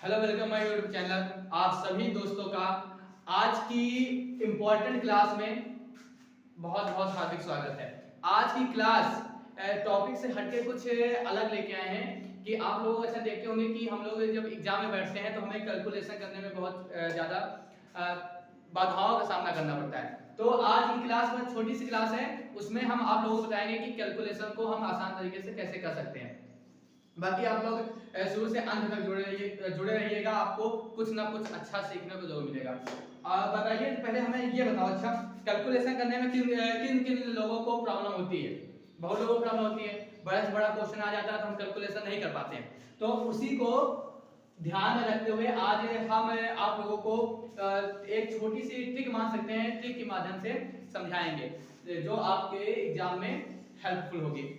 Hello welcome my YouTube channel. आप सभी दोस्तों का आज की इम्पोर्टेंट क्लास में बहुत बहुत हार्दिक स्वागत है। आज की क्लास टॉपिक से हटके कुछ अलग लेके आए हैं कि आप लोग अच्छा देखते होंगे कि हम लोग जब एग्जाम में बैठते हैं तो हमें कैलकुलेशन करने में बहुत ज़्यादा बाधाओं का सामना करना पड़ता है। तो आज की क्लास में छोटी सी क्लास है, उसमें हम आप लोगों को बताएंगे कि कैलकुलेशन को हम आसान तरीके से कैसे कर सकते हैं। बाकी आप लोग शुरू से अंत तक जुड़े रहिएगा, आपको कुछ ना कुछ अच्छा सीखने को जरूर मिलेगा। बताइए पहले हमें ये बताओ, अच्छा कैलकुलेशन करने में किन किन लोगों को प्रॉब्लम होती है? बहुत लोगों को प्रॉब्लम होती है। बड़ा से बड़ा क्वेश्चन आ जाता है तो हम कैलकुलेशन नहीं कर पाते हैं, तो उसी को ध्यान में रखते हुए आज हम आप लोगों को एक छोटी सी ट्रिक मान सकते हैं, ट्रिक के माध्यम से समझाएंगे जो आपके एग्जाम में हेल्पफुल होगी।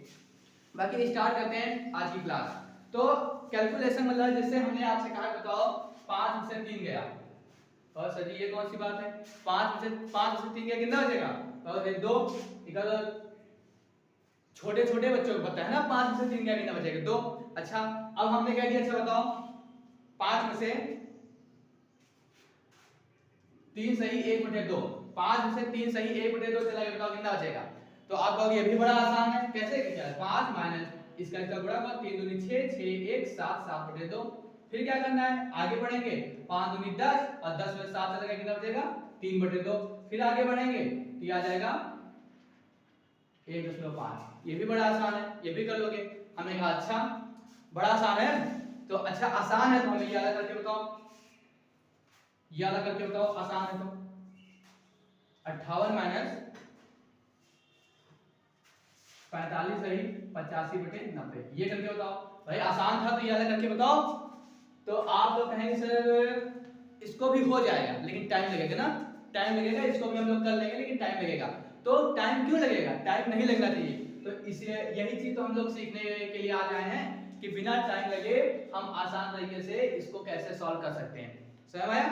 बाकी स्टार्ट करते हैं आज की क्लास। तो कैलकुलेशन मतलब जैसे हमने आपसे कहा बताओ 5 में से 3 गया, और सर जी ये कौन सी बात है? 5 में से 3 गया कितना बचेगा? और 2 इधर छोटे छोटे बच्चों को पता है ना 5 में से 3 गया कितना बचेगा? 2। अच्छा अब हमने कह दिया, अच्छा बताओ 5 में से 3 सही 1/2, 5 में से 3 सही 1/2 चला गया, बताओ कितना बचेगा? तो आप कहोगे ये भी बड़ा आसान है, कैसे क्या है? 5 माइनस इसका गुणा करो, 3 दूनी 6, 6 1 7, 7/2। फिर क्या करना है, आगे बढ़ेंगे, 5 दूनी 10 और 10 में 7 चला गया कितना बचेगा? 3/2। फिर आगे बढ़ेंगे तो ये आ जाएगा 1.5। ये भी बड़ा आसान है, ये भी कर लोगे। हमने कहा अच्छा बड़ा आसान है, तो अच्छा आसान है तो हमें ये अलग करके बताओ, ये अलग करके बताओ आसान है तो 58 माइनस 45 सही 85/90, ये करके बताओ। भाई आसान था तो ये अलग करके बताओ। तो आप लोग कहेंगे सर इसको भी हो जाएगा लेकिन टाइम लगेगा ना, टाइम लगेगा, इसको भी हम लोग कर लेंगे लेकिन टाइम लगेगा। तो टाइम क्यों लगेगा? टाइम नहीं लगना चाहिए। तो इसलिए यही चीज तो हम लोग सीखने के लिए आ जाए हैं कि बिना टाइम लगे हम आसान तरीके से इसको कैसे सॉल्व कर सकते हैं। समझ आया?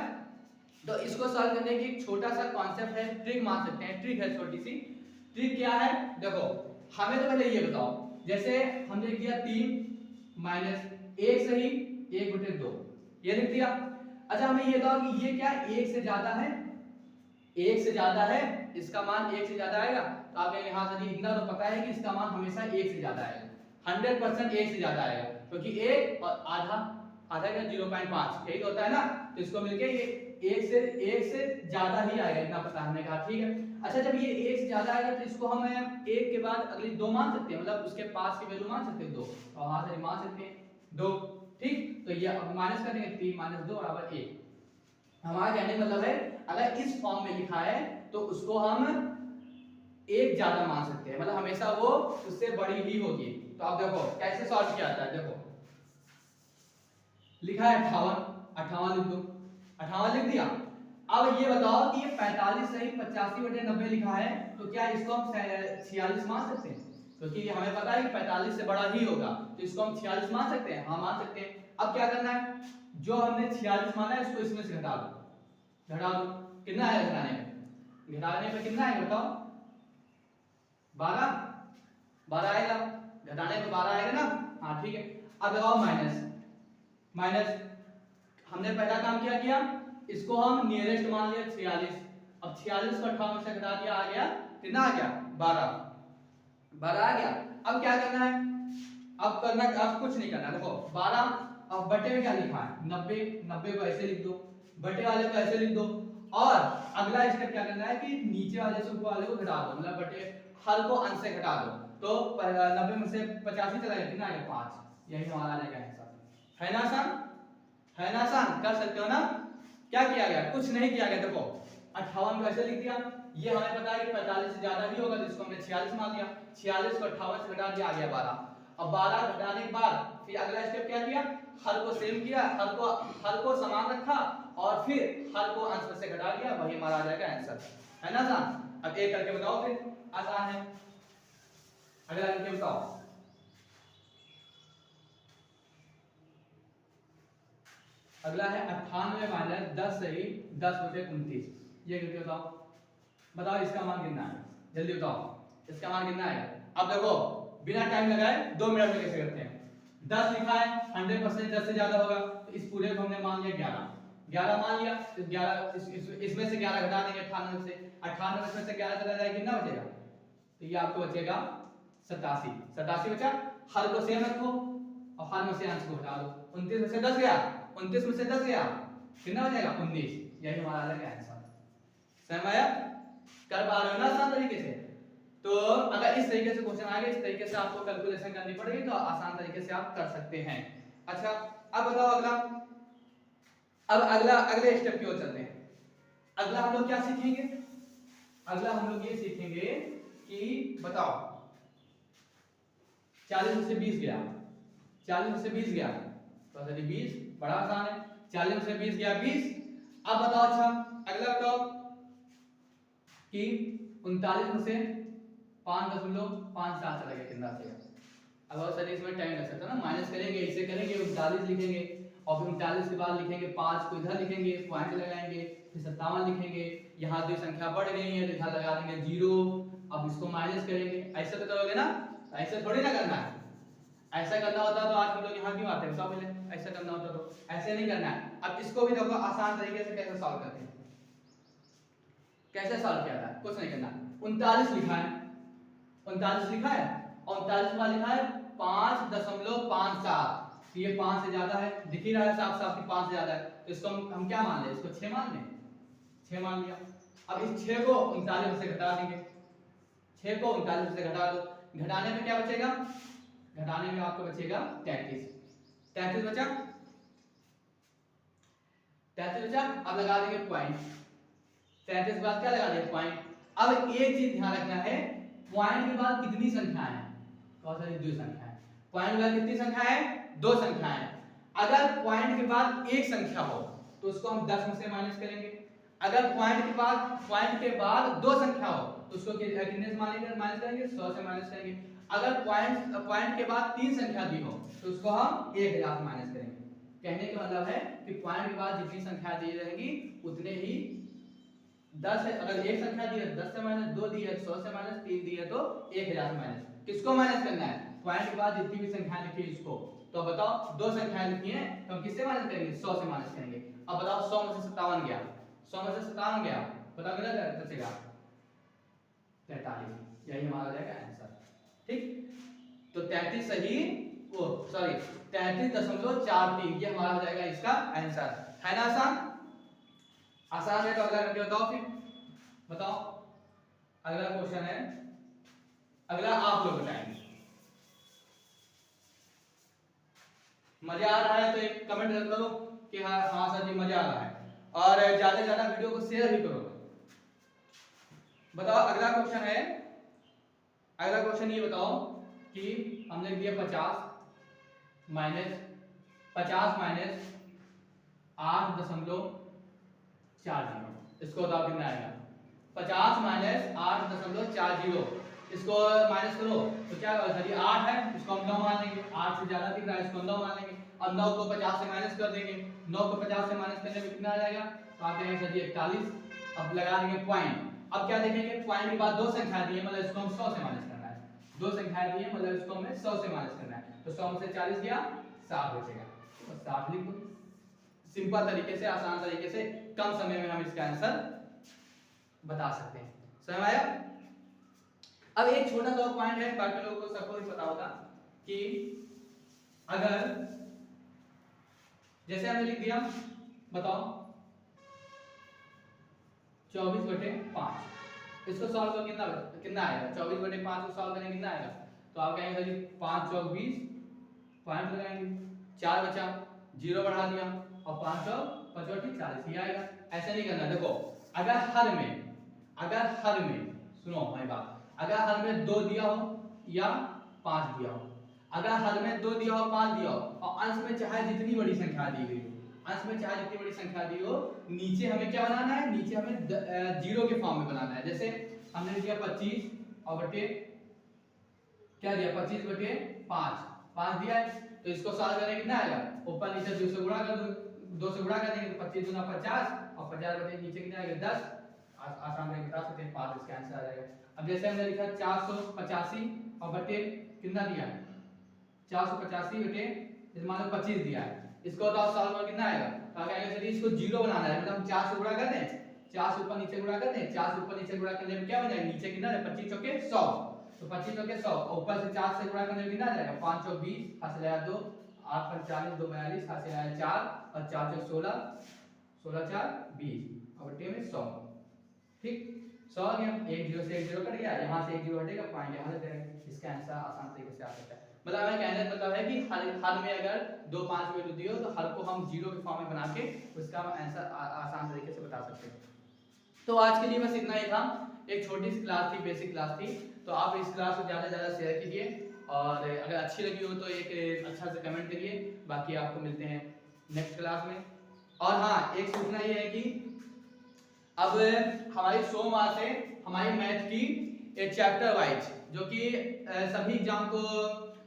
तो इसको सॉल्व करने की एक छोटा सा कॉन्सेप्ट है, ट्रिक मान सकते हैं, ट्रिक है छोटी सी। ट्रिक क्या है देखो, हमें तो पहले ये बताओ, जैसे हमने लिख दिया 3 माइनस 1 सही 1/2, ये लिख दिया। अच्छा हमें ये बताओ कि ये क्या 1 से ज्यादा है? 1 से ज्यादा है, इसका मान 1 से ज्यादा आएगा। तो आप कहेंगे हाँ सर इतना तो पता है कि इसका मान हमेशा 1 से ज्यादा आएगा, 100% 1 से ज्यादा आएगा, क्योंकि 1 और आधा, आधा क्या 0.5 यही तो होता है ना। तो इसको मिलके ये 1 से ज्यादा ही आएगा, इतना पता हमने कहा ठीक है। अच्छा जब ये 1 से ज्यादा आएगा तो इसको हम 1 के बाद अगली 2 मान सकते हैं, मतलब उसके पास की वैल्यू मान सकते हैं 2, और हाँ सर मान सकते हैं 2, ठीक। तो ये अब माइनस कर देंगे, 3 माइनस 2 बराबर 1। हमारा कहने का मतलब है अगर इस फॉर्म में लिखा है तो उसको हम 1 ज्यादा मान सकते हैं, मतलब हमेशा वो उससे बड़ी ही होगी। तो आप देखो कैसे सॉल्व किया जाता है, देखो लिखा है 58, 58 लिख दो, 58 लिख दिया। अब ये बताओ कि ये 45 सही 85/90 लिखा है, तो क्या इसको हम 46 मान सकते हैं? क्योंकि हमें पता है कि 45 से बड़ा ही होगा, तो इसको हम 46 मान सकते हैं, हाँ मान सकते हैं। अब क्या करना है, जो हमने 46 माना है इसको इसमें से घटा दो, घटा दो। कितना आएगा घटाने में? घटाने में कितना आएगा बताओ? 12, 12 आएगा, घटाने में 12 आएगा ना, हाँ ठीक है। अब लगाओ माइनस, माइनस हमने पहला काम क्या किया, इसको हम नियरेस्ट मान लिया 46। अब 46 को 58 से घटा दिया, आ गया कितना आ गया 12, 12 आ गया। अब क्या करना है, अब करना, अब कुछ नहीं करना, देखो 12, अब बटे में क्या लिखा है 90, 90 को ऐसे लिख दो, बटे वाले को ऐसे लिख दो, और अगला स्टेप क्या करना है कि नीचे वाले से ऊपर वाले को घटा दो, मतलब बटे हर को अंश से घटा दो। तो 90 में से 85 चला गया, कितना आ गया 5, यही हमारा आ जाएगा आंसर। है ना आसान? है ना आसान? कर सकते हो ना? क्या किया गया? कुछ नहीं किया गया। देखो 58 को ऐसे लिख दिया, ये हमें पता है कि 45 से ज्यादा ही होगा, जिसको हमने 46 मान लिया, 46 को 58 से घटा दिया, आ गया 12। अब 12 घटाने के बाद फिर अगला स्टेप क्या किया, हर को सेम किया, हर को समान रखा, और फिर हर को अंश से घटा दिया, वही हमारा आ जाएगा आंसर। है ना आसान? अब एक करके बताओ, फिर आसान है, अगला करके बताओ। अगला है 98 माइनस 10 सही 10/29, ये करके बताओ। बताओ इसका मान कितना है, जल्दी बताओ इसका मान कितना है। अब देखो बिना टाइम लगाए 2 मिनट में कैसे करते हैं। 10 लिखा है, 100% 10 से ज्यादा होगा, तो इस पूरे को हमने मान लिया 11 मान लिया। इस 11 इसमें से 11 घटा देंगे 98 से, 98 में से 11 चला जाएगा, कितना बचेगा? तो ये आपको बचेगा 87। 87 बचा, हर को सेम रखो और हर में से अंश को घटा दो। 29 में से 10 गया, 29 में से 10 गया, कितना बचेगा? 19। यही हमारा आ जाएगा आंसर। समझ आया? कर पा रहे हो ना आसान तरीके से? तो अगर इस तरीके से क्वेश्चन आ गए, इस तरीके से आपको कैलकुलेशन करनी पड़ेगी, तो आसान तरीके से आप कर सकते हैं। अच्छा, अब बताओ अगला, अब अगले स्टेप की ओर चलते हैं। अगला हम लोग क्या सीखेंगे? अगला हम लोग ये सीखेंगे कि बताओ 40 में से 20 गया, 40 में से 20 गया, तो सही 20 बड़ा आसान है, 40 में से 20 गया 20। अब बताओ, अच्छा अगला बताओ कि 39 में से 5.57 चला गया, कितना आएगा? अब सर इसमें टाइम लग सकता है ना, माइनस करेंगे, इसे करेंगे, 39 लिखेंगे और फिर 39 के बाद लिखेंगे 5 को इधर लिखेंगे, पॉइंट लगाएंगे, फिर 57 लिखेंगे, यहाँ दो संख्या बढ़ गई है तो इधर लगा देंगे 0, अब इसको माइनस करेंगे। ऐसा तो करोगे ना, ऐसा थोड़ी ना करना है। ऐसा करना होता तो आज हम लोग यहाँ क्यों आते हैं? बताओ पहले, ऐसा करना होता तो ऐसे नहीं करना है। अब इसको भी देखो आसान तरीके से कैसे सॉल्व करते हैं, कैसे सॉल्व किया था, कुछ नहीं करना। 39 लिखा है, 39 लिखा है और 39 में लिखा है 5.57, ये 5 से ज्यादा है, दिख ही रहा है साफ साफ कि 5 से ज्यादा है, तो इसको हम क्या मान लें? इसको 6 मान लें, 6 मान लिया। अब इस 6 को 39 से घटा देंगे, 6 को 39 से घटा दो, घटाने में क्या बचेगा? घटाने में आपको बचेगा 33, 33 बचा, 33 बचा। अब लगा देंगे पॉइंट, 33 के बाद क्या लगा देंगे? पॉइंट। अब एक चीज ध्यान रखना है, पॉइंट के बाद कितनी संख्याएं हैं? बहुत सारी, 2 संख्याएं। पॉइंट के बाद कितनी संख्या है? 2 संख्याएं। अगर पॉइंट के बाद एक संख्या हो तो उसको हम 10 में से माइनस करेंगे। अगर पॉइंट के बाद 2 संख्या हो तो उसको कितने से माइनस करेंगे? 100 से माइनस करेंगे। अगर पॉइंट के बाद 3 संख्या दी हो तो उसको हम 1000 से माइनस करेंगे। कहने का मतलब है कि पॉइंट के बाद जितनी संख्या दी रहेगी उतने ही 10 है, अगर एक संख्या दी है 10 से माइनस, 2 दी है 100 से माइनस, 3 दी है तो 1000 से माइनस। किसको माइनस करना है? पॉइंट के बाद जितनी भी संख्या लिखी है इसको। तो बताओ 2 संख्याएं लिखी हैं तो हम किससे माइनस करेंगे? 100 से माइनस करेंगे। अब बताओ 100 में से 57 गया, 100 में से 57 गया, पता कितना बचेगा? 43। यही हमारा हो जाएगा आंसर। ठीक, तो 33 सही, ओ सॉरी 33.43 ये हमारा हो जाएगा इसका आंसर। है ना आसान? आसान है तो अगला करके बताओ फिर, बताओ अगला क्वेश्चन है, अगला आप लोग बताएंगे। मजा आ रहा है तो एक कमेंट करो कि हाँ हाँ सर जी मजा आ रहा है, और ज्यादा से ज्यादा वीडियो को शेयर भी करो। बताओ अगला क्वेश्चन है, अगला क्वेश्चन ये बताओ कि हमने दिया 50 माइनस 8.40, इसको बताओ कितना आएगा? 50 माइनस 8.40, इसको माइनस करो तो क्या होगा? सर 8 है, इसको हम 9 मान लेंगे, 8 से ज्यादा दिख रहा है, इसको 9 मान लेंगे। अब 9 को 50 से माइनस कर देंगे, 9 को 50 से माइनस करने में कितना आ जाएगा? तो आप कहेंगे सर 41। अब लगा देंगे पॉइंट। अब क्या देखेंगे? पॉइंट के बाद 2 संख्या दी है, मतलब इसको हम 100 से माइनस करना है। 2 संख्या दी है मतलब इसको हमें 100 से माइनस करना है, तो 100 में से 40 गया, 60 बचेगा, तो 60 लिख दो। सिंपल तरीके से, आसान तरीके से, कम समय में हम इसका आंसर बता सकते हैं। समझ आया? अब एक छोटा सा पॉइंट है, बाकी लोगों को सबको भी पता होगा कि अगर जैसे हमने लिख दिया, बताओ 24/5, इसको सॉल्व कर कितना आएगा? 24/5 को सॉल्व करेंगे कितना आएगा? तो आप कहेंगे सर 5 चौक 20, पॉइंट लगाएंगे, 4 बचा, 0 बढ़ा दिया और 5 चौक 45, 40 ही आएगा। ऐसा नहीं करना। देखो अगर हर में सुनो हमारी बात, अगर हर में 2 दिया हो या 5 दिया हो, अगर हर में 2 दिया हो 5 दिया हो और अंश में चाहे जितनी बड़ी संख्या दी गई हो, अंश में चाहे जितनी बड़ी संख्या दी हो, नीचे हमें क्या बनाना है? नीचे हमें 0 के फॉर्म में बनाना है। जैसे हमने दिया 25 और बटे क्या दिया? 25/5, 5 दिया है, तो इसको सॉल्व करेंगे कितना आएगा? ऊपर नीचे 2 से गुणा कर दो, 2 से गुणा कर देंगे तो 25 दूना 50 और 50 बटे नीचे कितना आएगा? 10। आसान है, बता सकते हैं 5 इसका आंसर आ जाएगा। अब जैसे हमने लिखा 485 और बटे कितना दिया है? 485 बटे जैसे मान लो 25 दिया है, इसको बताओ सॉल्व कर कितना आएगा। तो आगे चलिए इसको जीरो बनाना है, मतलब हम 4 से गुणा कर दें, 4 से ऊपर नीचे गुणा कर दें, 4 से ऊपर नीचे गुणा करने में क्या हो जाएगा, नीचे कितना है 25 चौके 100, तो 25 चौके 100 और ऊपर से 4 से गुणा करने में कितना आ जाएगा 5 चौक 20, हाथ से आया 2, 8 पंच 40, 2 42, हाथ से आया 4 और 4 चौक 16, 16 4 20 और बटे में 100। ठीक 100 आ गया, एक जीरो से एक जीरो कट गया, यहाँ से एक जीरो हटेगा, पॉइंट यहाँ लग जाएगा। इसका आंसर आसान तरीके से आ सकता है। मतलब हमें कहने का मतलब है कि हर में अगर 2 5 वैल्यू दी हो तो हर को हम जीरो के फॉर्म में बना के उसका आंसर आसान तरीके से बता सकते हैं। तो आज के लिए बस इतना ही था, एक छोटी सी क्लास थी, बेसिक क्लास थी। तो आप इस क्लास को ज़्यादा से ज़्यादा शेयर कीजिए और अगर अच्छी लगी हो तो एक अच्छा सा कमेंट करिए। बाकी आपको मिलते हैं नेक्स्ट क्लास में। और हाँ, एक सूचना ये है कि अब हमारी सोमवार से हमारी मैथ की एक चैप्टर वाइज, जो कि सभी एग्जाम को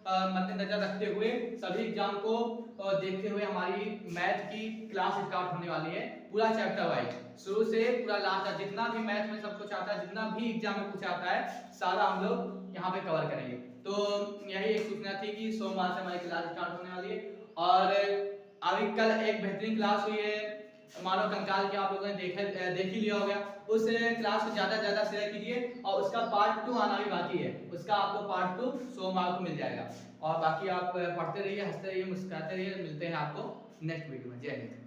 मद्देनजर रखते हुए, सभी एग्जाम को देखते हुए हमारी मैथ की क्लास स्टार्ट होने वाली है, पूरा चैप्टर वाइज शुरू से पूरा लास्ट तक, जितना भी मैथ में सब कुछ आता है, जितना भी एग्जाम में कुछ आता है, सारा हम लोग यहाँ पे कवर करेंगे। तो यही एक सूचना थी कि सोमवार से हमारी क्लास स्टार्ट होने वाली है। और अभी कल एक बेहतरीन क्लास हुई है मानव कंकाल की, आप लोगों ने देख ही लिया होगा। उस क्लास को ज्यादा से ज्यादा शेयर कीजिए और उसका पार्ट 2 आना भी बाकी है, उसका आपको पार्ट 2 सोमवार को मिल जाएगा। और बाकी आप पढ़ते रहिए, हंसते रहिए, मुस्कुराते रहिए। मिलते हैं आपको नेक्स्ट वीडियो में। जय हिंद।